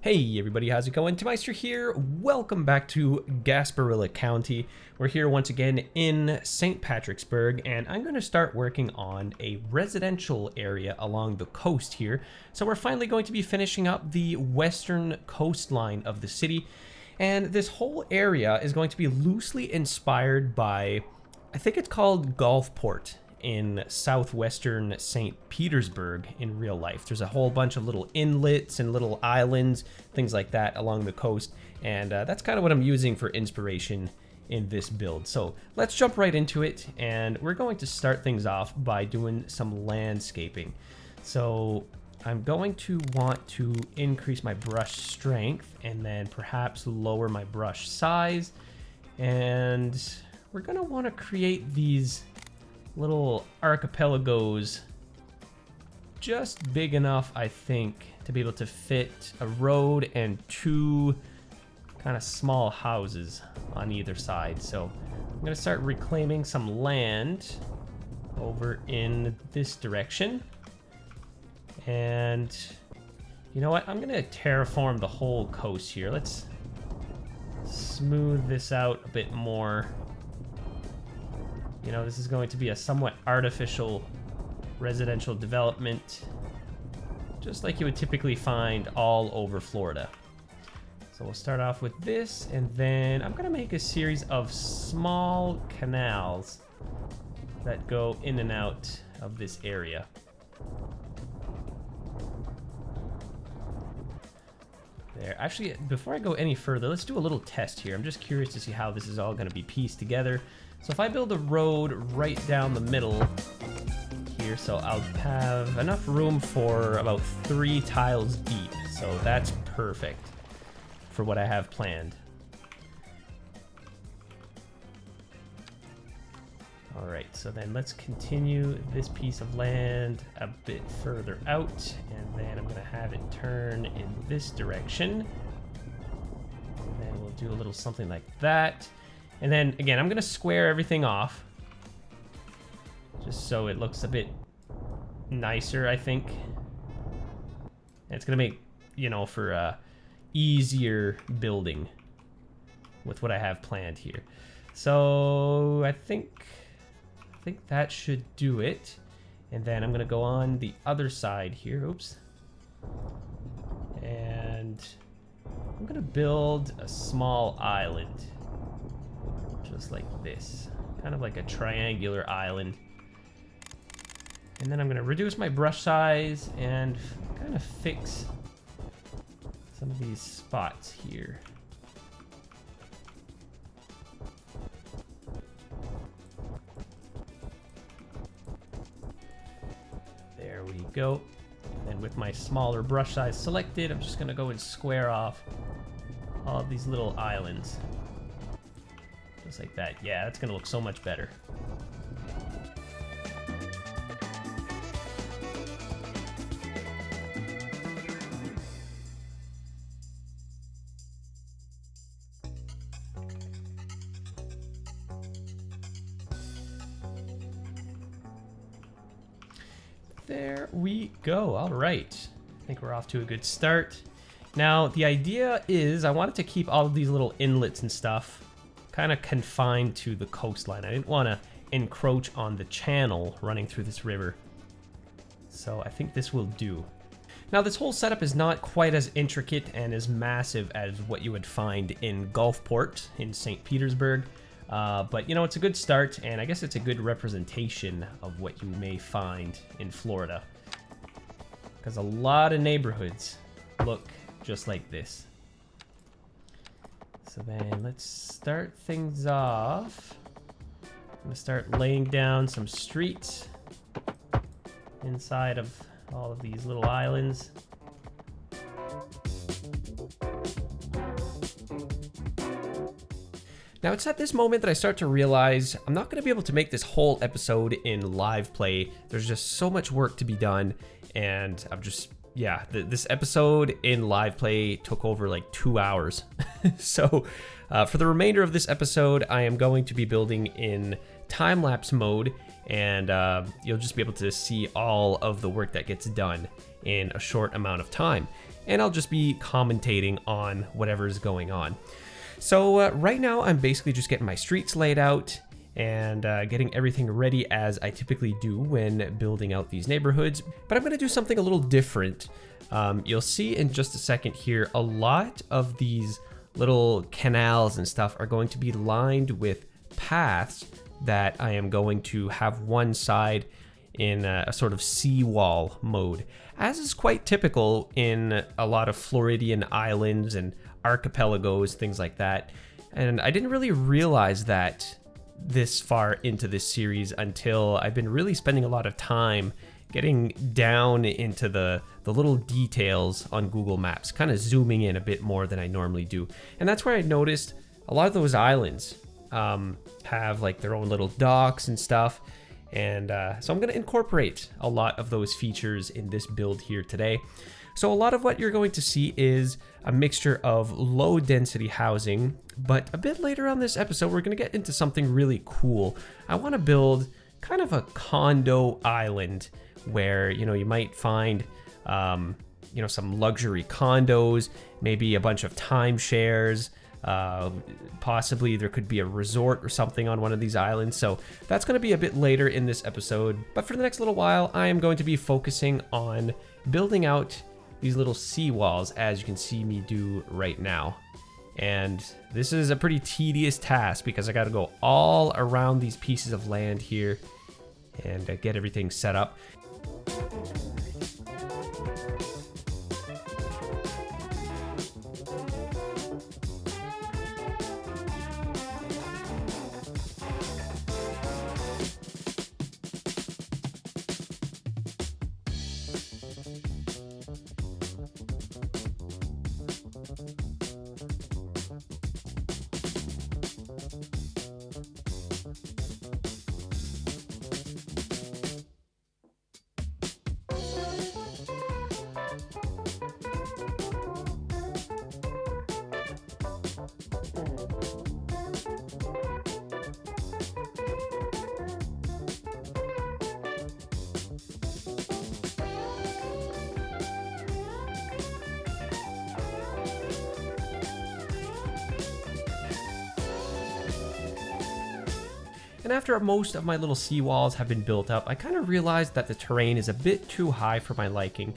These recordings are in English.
Hey everybody, how's it going? Timeister here. Welcome back to Gasparilla County. We're here once again in St. Patricksburg, and I'm going to start working on a residential area along the coast here. So we're finally going to be finishing up the western coastline of the city, and this whole area is going to be loosely inspired by, I think it's called Gulfport in southwestern St. Petersburg in real life. There's a whole bunch of little inlets and little islands, things like that along the coast, and that's kind of what I'm using for inspiration in this build. So let's jump right into it, and we're going to start things off by doing some landscaping. So I'm going to want to increase my brush strength and then perhaps lower my brush size, and we're going to want to create these little archipelagos just big enough, I think, to be able to fit a road and two kind of small houses on either side. So I'm going to start reclaiming some land over in this direction. And you know what? I'm going to terraform the whole coast here. Let's smooth this out a bit more. You know, this is going to be a somewhat artificial residential development, just like you would typically find all over Florida. So we'll start off with this, and then I'm going to make a series of small canals that go in and out of this area. There. Actually, before I go any further, let's do a little test here. I'm just curious to see how this is all going to be pieced together. So if I build a road right down the middle here, so I'll have enough room for about 3 tiles deep. So that's perfect for what I have planned. All right, so then let's continue this piece of land a bit further out, and then I'm gonna have it turn in this direction. And then we'll do a little something like that. And then again, I'm gonna square everything off just so it looks a bit nicer, I think. And it's gonna make, you know, for easier building with what I have planned here. So I think that should do it. And then I'm gonna go on the other side here. Oops. And I'm gonna build a small island. Just like this, kind of like a triangular island. And then I'm going to reduce my brush size and kind of fix some of these spots here. There we go. And with my smaller brush size selected, I'm just going to go and square off all of these little islands. Just like that. Yeah, that's gonna look so much better. There we go. All right. I think we're off to a good start. Now, the idea is I wanted to keep all of these little inlets and stuff kind of confined to the coastline. I didn't want to encroach on the channel running through this river. So I think this will do. Now, this whole setup is not quite as intricate and as massive as what you would find in Gulfport in St. Petersburg. But, you know, it's a good start, and I guess it's a good representation of what you may find in Florida. Because a lot of neighborhoods look just like this. So then let's start things off. I'm gonna start laying down some streets inside of all of these little islands. Now it's at this moment that I start to realize I'm not gonna be able to make this whole episode in live play. There's just so much work to be done, and I'm just, yeah, this episode in live play took over like 2 hours. So for the remainder of this episode, I am going to be building in time-lapse mode and you'll just be able to see all of the work that gets done in a short amount of time. And I'll just be commentating on whatever's going on. So right now I'm basically just getting my streets laid out and getting everything ready as I typically do when building out these neighborhoods. But I'm gonna do something a little different. You'll see in just a second here, a lot of these little canals and stuff are going to be lined with paths that I am going to have one side in a sort of seawall mode, as is quite typical in a lot of Floridian islands and archipelagos, things like that. And I didn't really realize that this far into this series until I've been really spending a lot of time getting down into the little details on Google Maps, kind of zooming in a bit more than I normally do. And that's where I noticed a lot of those islands have like their own little docks and stuff. And so I'm going to incorporate a lot of those features in this build here today. So a lot of what you're going to see is a mixture of low density housing, but a bit later on this episode, we're going to get into something really cool. I want to build kind of a condo island where, you know, you might find, you know, some luxury condos, maybe a bunch of timeshares. Possibly there could be a resort or something on one of these islands. So that's going to be a bit later in this episode. But for the next little while, I am going to be focusing on building out these little seawalls, as you can see me do right now. And this is a pretty tedious task because I got to go all around these pieces of land here and get everything set up. And after most of my little seawalls have been built up, I kind of realized that the terrain is a bit too high for my liking.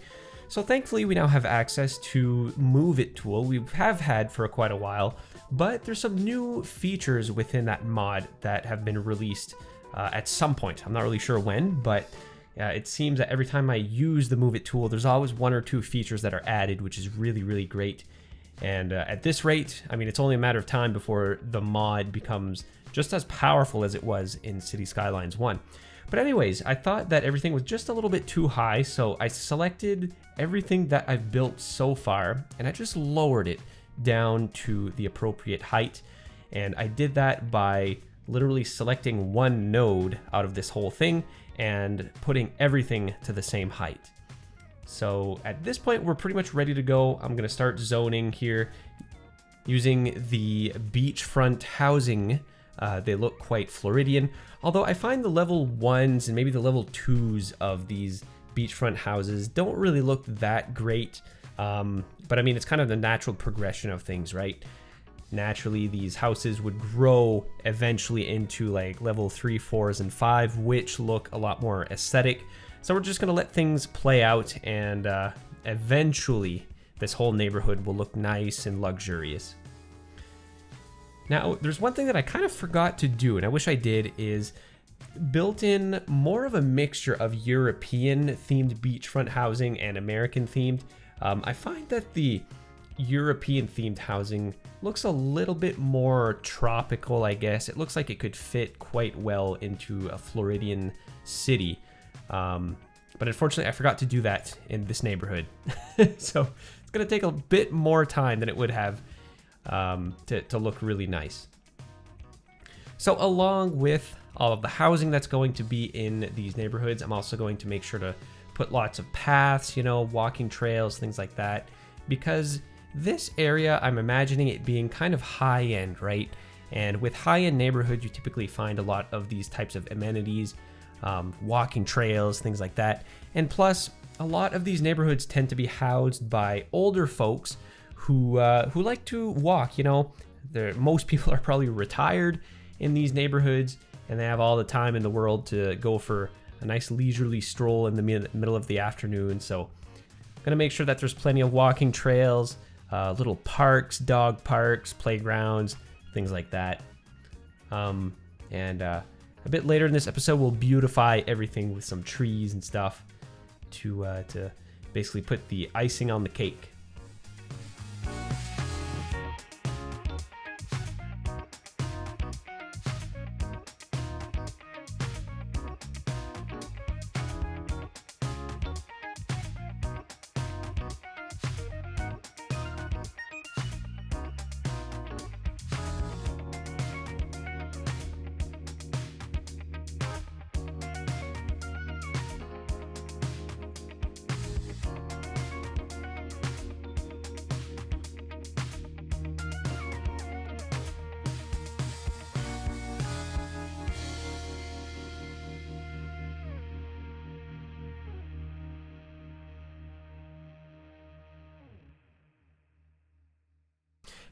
So thankfully we now have access to Move It tool. We have had for quite a while, but there's some new features within that mod that have been released at some point. I'm not really sure when, but it seems that every time I use the Move It tool, there's always one or two features that are added, which is really, really great. And at this rate, I mean, it's only a matter of time before the mod becomes just as powerful as it was in Cities Skylines 1. But anyways, I thought that everything was just a little bit too high, so I selected everything that I've built so far, and I just lowered it down to the appropriate height. And I did that by literally selecting one node out of this whole thing and putting everything to the same height. So at this point, we're pretty much ready to go. I'm gonna start zoning here using the beachfront housing. They look quite Floridian, although I find the level 1s and maybe the level 2s of these beachfront houses don't really look that great. But I mean, it's kind of the natural progression of things, right? Naturally, these houses would grow eventually into like level 3, 4s, and 5, which look a lot more aesthetic. So we're just gonna let things play out, and eventually this whole neighborhood will look nice and luxurious. Now, there's one thing that I kind of forgot to do, and I wish I did, is built in more of a mixture of European themed beachfront housing and American themed. I find that the European themed housing looks a little bit more tropical, I guess. It looks like it could fit quite well into a Floridian city. But unfortunately, I forgot to do that in this neighborhood. So it's gonna take a bit more time than it would have to look really nice. So along with all of the housing that's going to be in these neighborhoods, I'm also going to make sure to put lots of paths, you know, walking trails, things like that, because this area, I'm imagining it being kind of high-end, right? And with high-end neighborhoods, you typically find a lot of these types of amenities. walking trails, things like that. And plus, a lot of these neighborhoods tend to be housed by older folks who like to walk. You know, most people are probably retired in these neighborhoods, and they have all the time in the world to go for a nice leisurely stroll in the middle of the afternoon. So I'm gonna make sure that there's plenty of walking trails, little parks, dog parks, playgrounds, things like that. A bit later in this episode, we'll beautify everything with some trees and stuff to basically put the icing on the cake.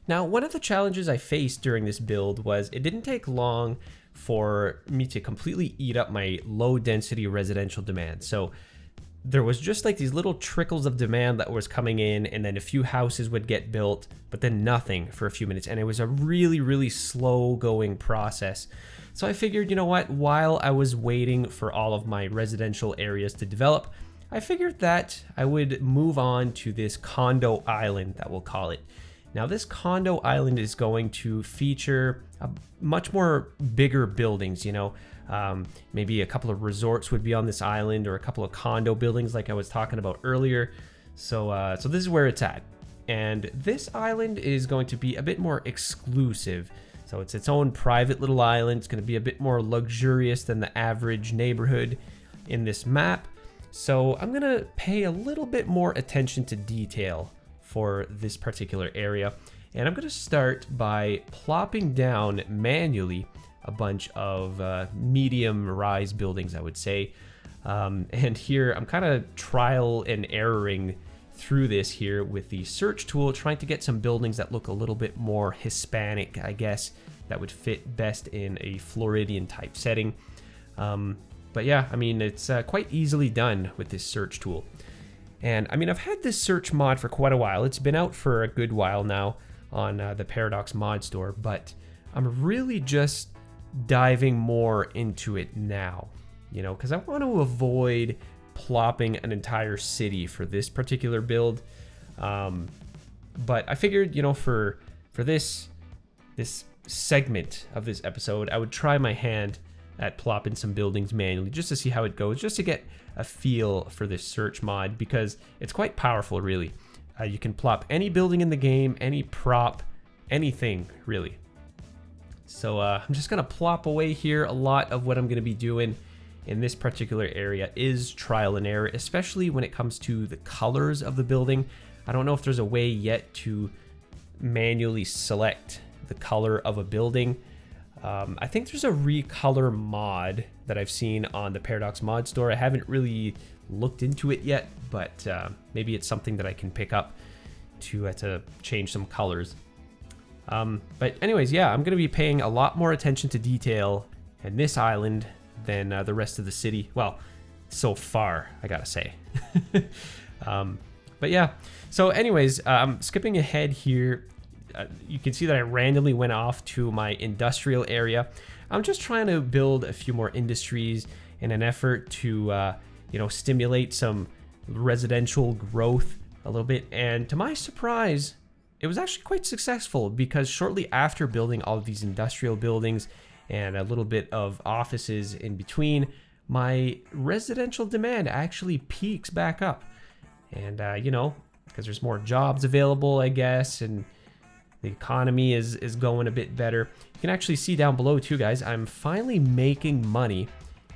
Now, one of the challenges I faced during this build was it didn't take long for me to completely eat up my low density residential demand. So there was just like these little trickles of demand that was coming in, and then a few houses would get built, but then nothing for a few minutes. And it was a really, really slow going process. So I figured, you know what, while I was waiting for all of my residential areas to develop, I figured that I would move on to this condo island, that we'll call it. Now, this condo island is going to feature a much more bigger buildings, you know, maybe a couple of resorts would be on this island, or a couple of condo buildings like I was talking about earlier. So this is where it's at. And this island is going to be a bit more exclusive. So it's its own private little island. It's going to be a bit more luxurious than the average neighborhood in this map. So I'm going to pay a little bit more attention to detail for this particular area. And I'm going to start by plopping down manually a bunch of medium rise buildings, I would say. And here I'm kind of trial and erroring through this here with the search tool, trying to get some buildings that look a little bit more Hispanic, I guess, that would fit best in a Floridian type setting. But yeah, I mean, it's quite easily done with this search tool. And I mean, I've had this search mod for quite a while. It's been out for a good while now on the Paradox mod store, but I'm really just diving more into it now, you know, because I want to avoid plopping an entire city for this particular build. But I figured, you know, for this segment of this episode, I would try my hand at plopping some buildings manually just to see how it goes, just to get a feel for this search mod, because it's quite powerful, really. You can plop any building in the game, any prop, anything, really. So I'm just going to plop away here. A lot of what I'm going to be doing in this particular area is trial and error, especially when it comes to the colors of the building. I don't know if there's a way yet to manually select the color of a building. I think there's a recolor mod that I've seen on the Paradox mod store. I haven't really looked into it yet, but maybe it's something that I can pick up to change some colors. But anyways, yeah, I'm going to be paying a lot more attention to detail in this island than the rest of the city. Well, so far, I gotta say. But yeah, so anyways, skipping ahead here, you can see that I randomly went off to my industrial area. I'm just trying to build a few more industries in an effort to, you know, stimulate some residential growth a little bit. And to my surprise, it was actually quite successful, because shortly after building all of these industrial buildings and a little bit of offices in between, my residential demand actually peaks back up. And, you know, because there's more jobs available, I guess, and the economy is going a bit better. You can actually see down below too, guys, I'm finally making money.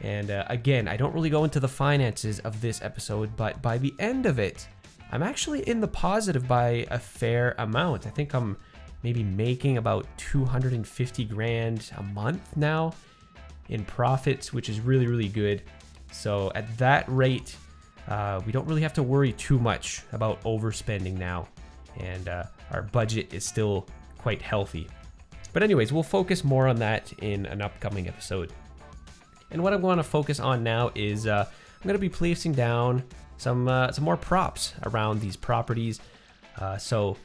And again, I don't really go into the finances of this episode, but by the end of it, I'm actually in the positive by a fair amount. I think I'm maybe making about 250 grand a month now. in profits, which is really, really good. So at that rate, we don't really have to worry too much about overspending now, and our budget is still quite healthy. But anyways, we'll focus more on that in an upcoming episode. And what I'm going to focus on now is I'm going to be placing down some more props around these properties. So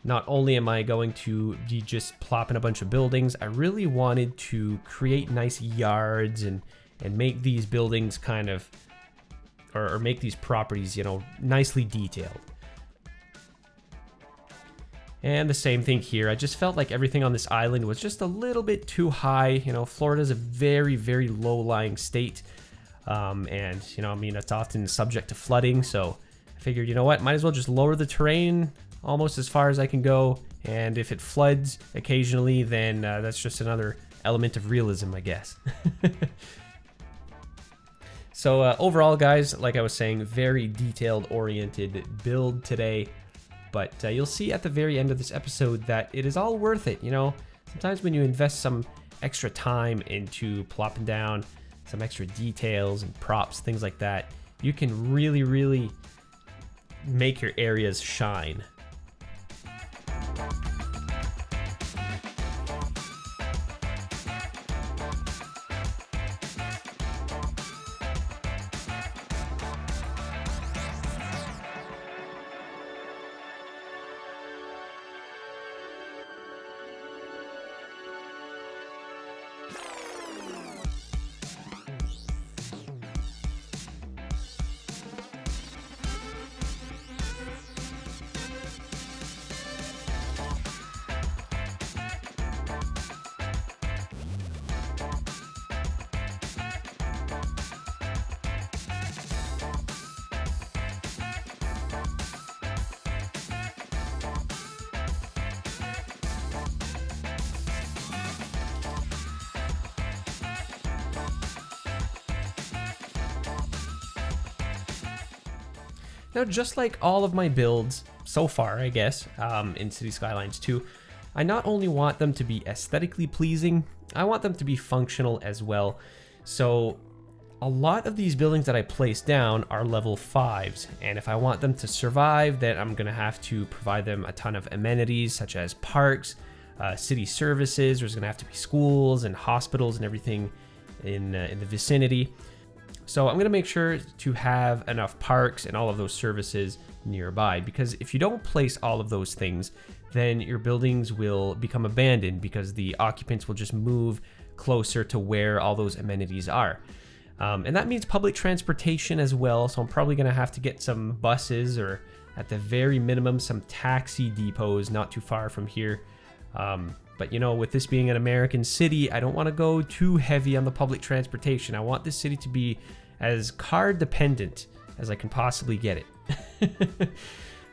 not only am I going to be just plopping a bunch of buildings, I really wanted to create nice yards and make these buildings kind of, or make these properties, you know, nicely detailed. And the same thing here. I just felt like everything on this island was just a little bit too high. You know, Florida's a very, very low-lying state. And, you know, I mean, it's often subject to flooding. So I figured, you know what, might as well just lower the terrain almost as far as I can go. And if it floods occasionally, then that's just another element of realism, I guess. So overall, guys, like I was saying, very detailed-oriented build today. But you'll see at the very end of this episode that it is all worth it. You know, sometimes when you invest some extra time into plopping down some extra details and props, things like that, you can really, really make your areas shine. Now, just like all of my builds so far, I guess, in Cities Skylines 2, I not only want them to be aesthetically pleasing, I want them to be functional as well. So a lot of these buildings that I place down are level 5s, and if I want them to survive, then I'm going to have to provide them a ton of amenities such as parks, city services. There's going to have to be schools and hospitals and everything in the vicinity. So I'm going to make sure to have enough parks and all of those services nearby, because if you don't place all of those things, then your buildings will become abandoned because the occupants will just move closer to where all those amenities are. And that means public transportation as well, so I'm probably going to have to get some buses, or at the very minimum some taxi depots not too far from here. But you know, with this being an American city, I don't want to go too heavy on the public transportation. I want this city to be as car dependent as I can possibly get it.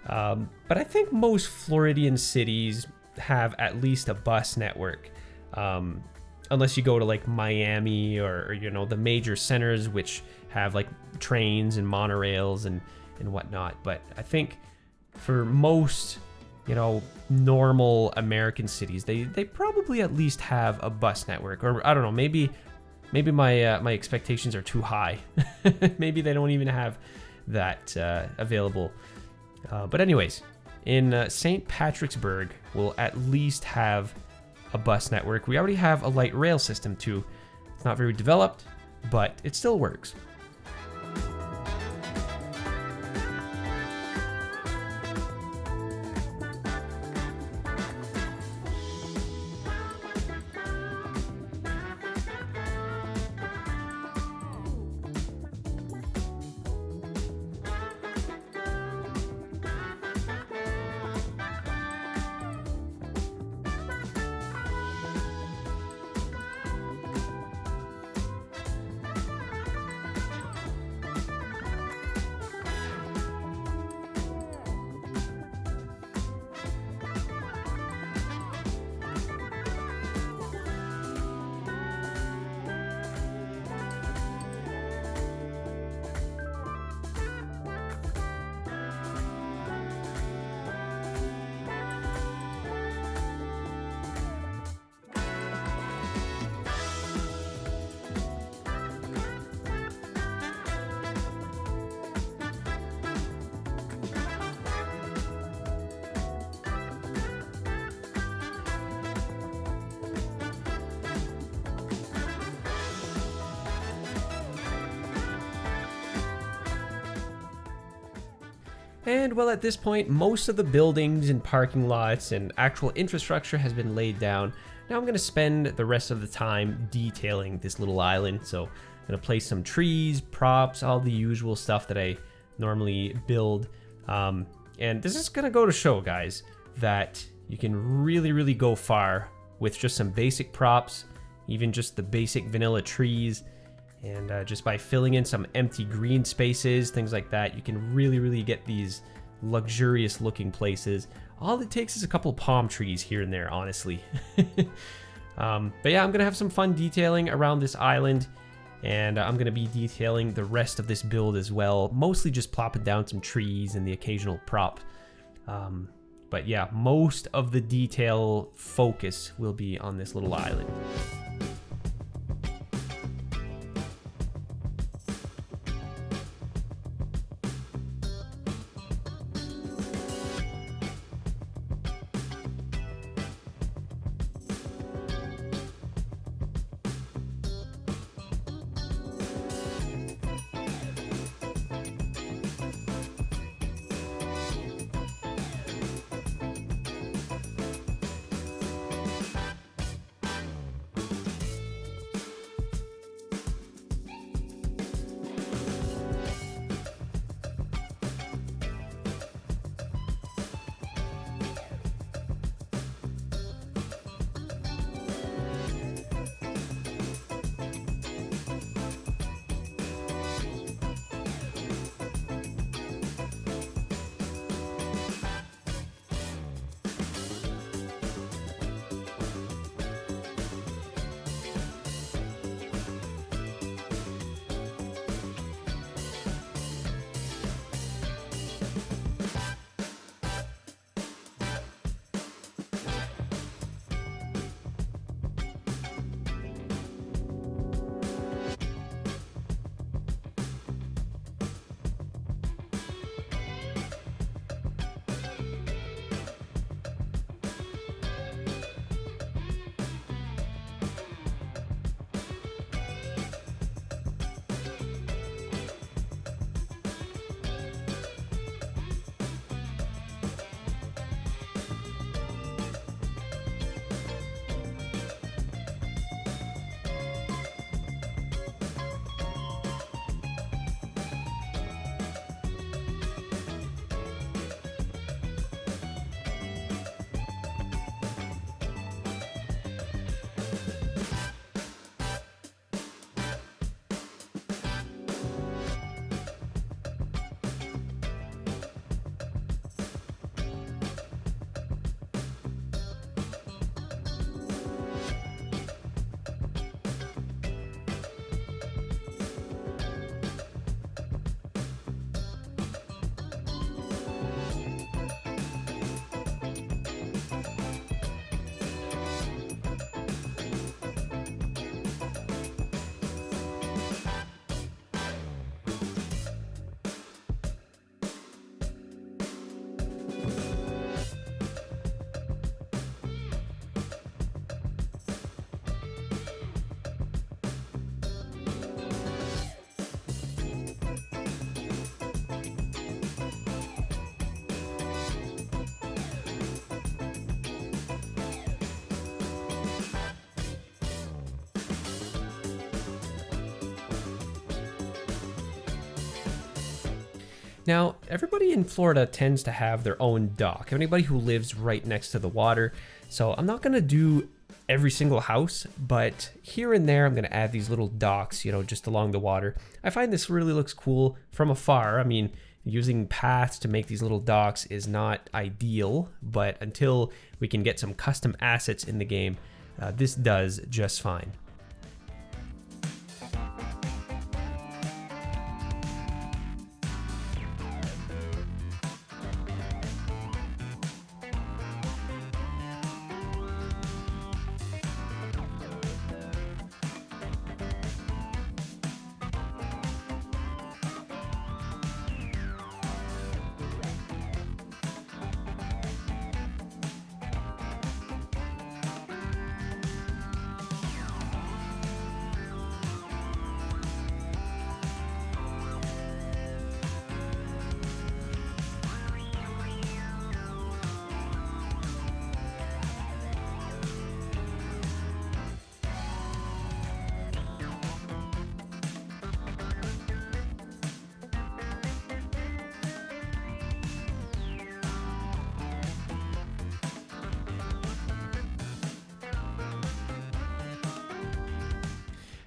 But I think most Floridian cities have at least a bus network. Unless you go to like Miami or you know, the major centers which have like trains and monorails and whatnot. But I think for most, you know, normal American cities, they probably at least have a bus network. Or I don't know, maybe my expectations are too high. Maybe they don't even have that available. But anyways, in St. Patricksburg, we'll at least have a bus network. We already have a light rail system too. It's not very developed, but it still works. And well, at this point, most of the buildings and parking lots and actual infrastructure has been laid down. Now I'm going to spend the rest of the time detailing this little island. So I'm going to place some trees, props, all the usual stuff that I normally build. And this is going to go to show, guys, that you can really go far with just some basic props, even just the basic vanilla trees. And just by filling in some empty green spaces, things like that, you can really get these luxurious looking places. All it takes is a couple palm trees here and there, honestly. But yeah, I'm gonna have some fun detailing around this island, and I'm gonna be detailing the rest of this build as well, mostly just plopping down some trees and the occasional prop. But yeah, most of the detail focus will be on this little island. Now, everybody in Florida tends to have their own dock. Anybody who lives right next to the water. So I'm not gonna do every single house, but here and there I'm gonna add these little docks, you know, just along the water. I find this really looks cool from afar. I mean, using paths to make these little docks is not ideal, but until we can get some custom assets in the game, this does just fine.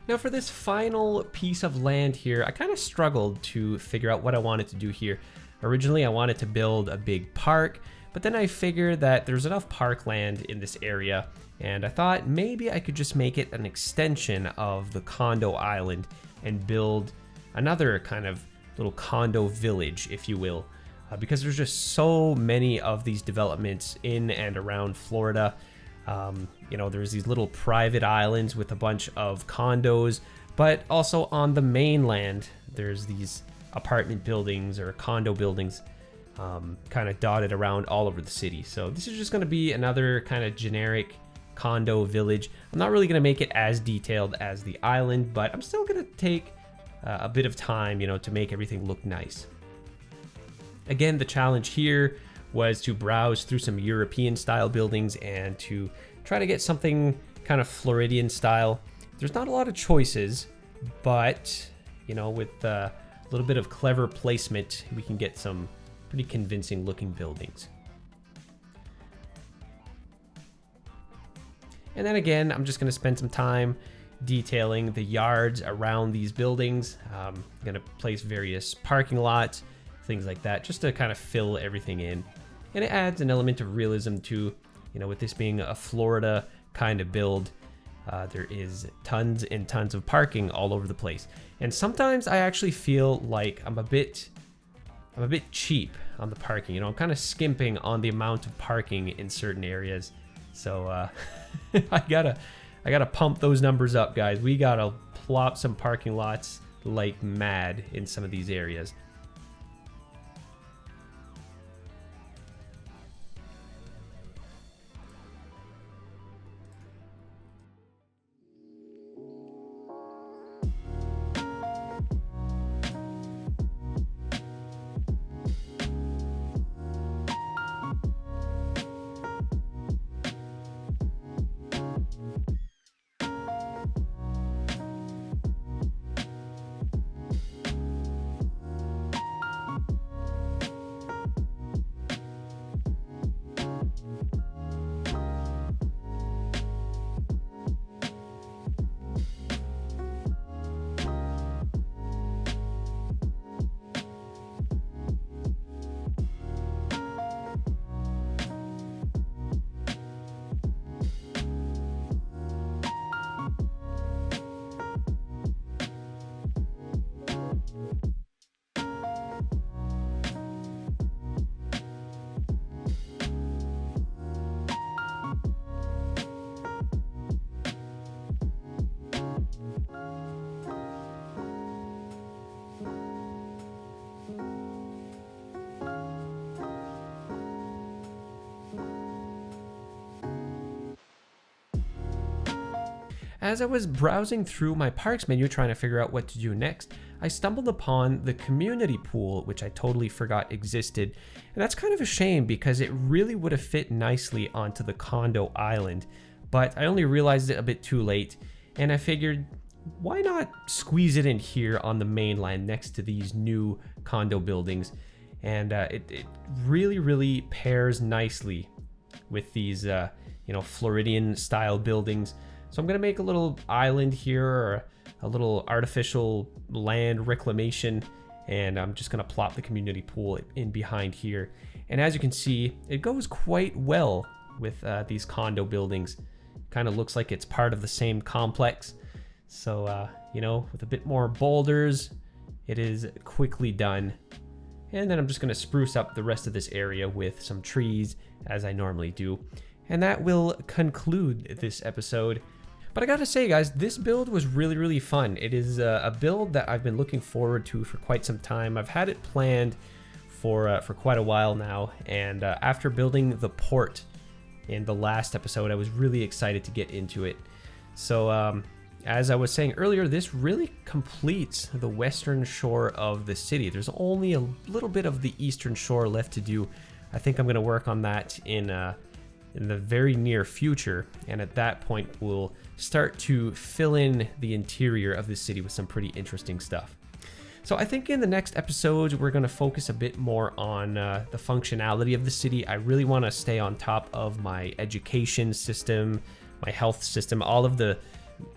Now for this final piece of land here, I kind of struggled to figure out what I wanted to do here. Originally, I wanted to build a big park, but then I figured that there's enough parkland in this area, and I thought maybe I could just make it an extension of the condo island and build another kind of little condo village, if you will, because there's just so many of these developments in and around Florida. You know, there's these little private islands with a bunch of condos, but also on the mainland, there's these apartment buildings or condo buildings kind of dotted around all over the city. So this is just going to be another kind of generic condo village. I'm not really going to make it as detailed as the island, but I'm still going to take a bit of time, you know, to make everything look nice. Again, the challenge here was to browse through some European style buildings and to try to get something kind of Floridian style. There's not a lot of choices, but you know, with a little bit of clever placement, we can get some pretty convincing looking buildings. And then again, I'm just going to spend some time detailing the yards around these buildings. I'm going to place various parking lots, things like that, just to kind of fill everything in. And it adds an element of realism to, you know, with this being a Florida kind of build, there is tons and tons of parking all over the place. And sometimes I actually feel like I'm a bit cheap on the parking. You know, I'm kind of skimping on the amount of parking in certain areas. So I gotta pump those numbers up, guys. We gotta plop some parking lots like mad in some of these areas. As I was browsing through my parks menu trying to figure out what to do next, I stumbled upon the community pool, which I totally forgot existed. And that's kind of a shame because it really would have fit nicely onto the condo island, but I only realized it a bit too late, and I figured, why not squeeze it in here on the mainland next to these new condo buildings? And it really pairs nicely with these Floridian style buildings. So I'm gonna make a little island here, or a little artificial land reclamation, and I'm just gonna plop the community pool in behind here. And as you can see, it goes quite well with these condo buildings. Kind of looks like it's part of the same complex. So, with a bit more boulders, it is quickly done. And then I'm just gonna spruce up the rest of this area with some trees, as I normally do. And that will conclude this episode. But I gotta say, guys, this build was really fun. It is a build that I've been looking forward to for quite some time. I've had it planned for quite a while now, and after building the port in the last episode, I was really excited to get into it. So as I was saying earlier, this really completes the western shore of the city. There's only a little bit of the eastern shore left to do. I think I'm gonna work on that in the very near future, and at that point we'll start to fill in the interior of the city with some pretty interesting stuff. So I think in the next episodes we're going to focus a bit more on the functionality of the city. I really want to stay on top of my education system, my health system, all of the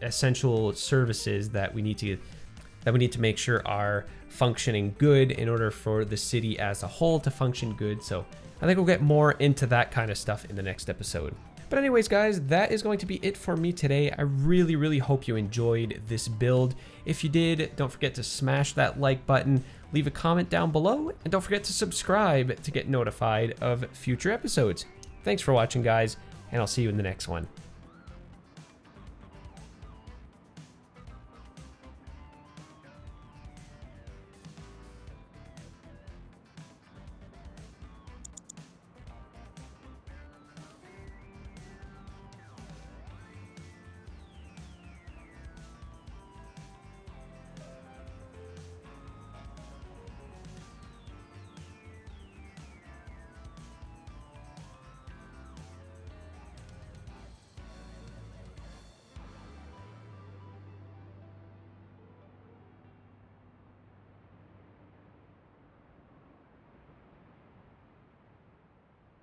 essential services that we need to make sure are functioning good in order for the city as a whole to function good. So I think we'll get more into that kind of stuff in the next episode. But anyways, guys, that is going to be it for me today. I really hope you enjoyed this build. If you did, don't forget to smash that like button, leave a comment down below, and don't forget to subscribe to get notified of future episodes. Thanks for watching, guys, and I'll see you in the next one.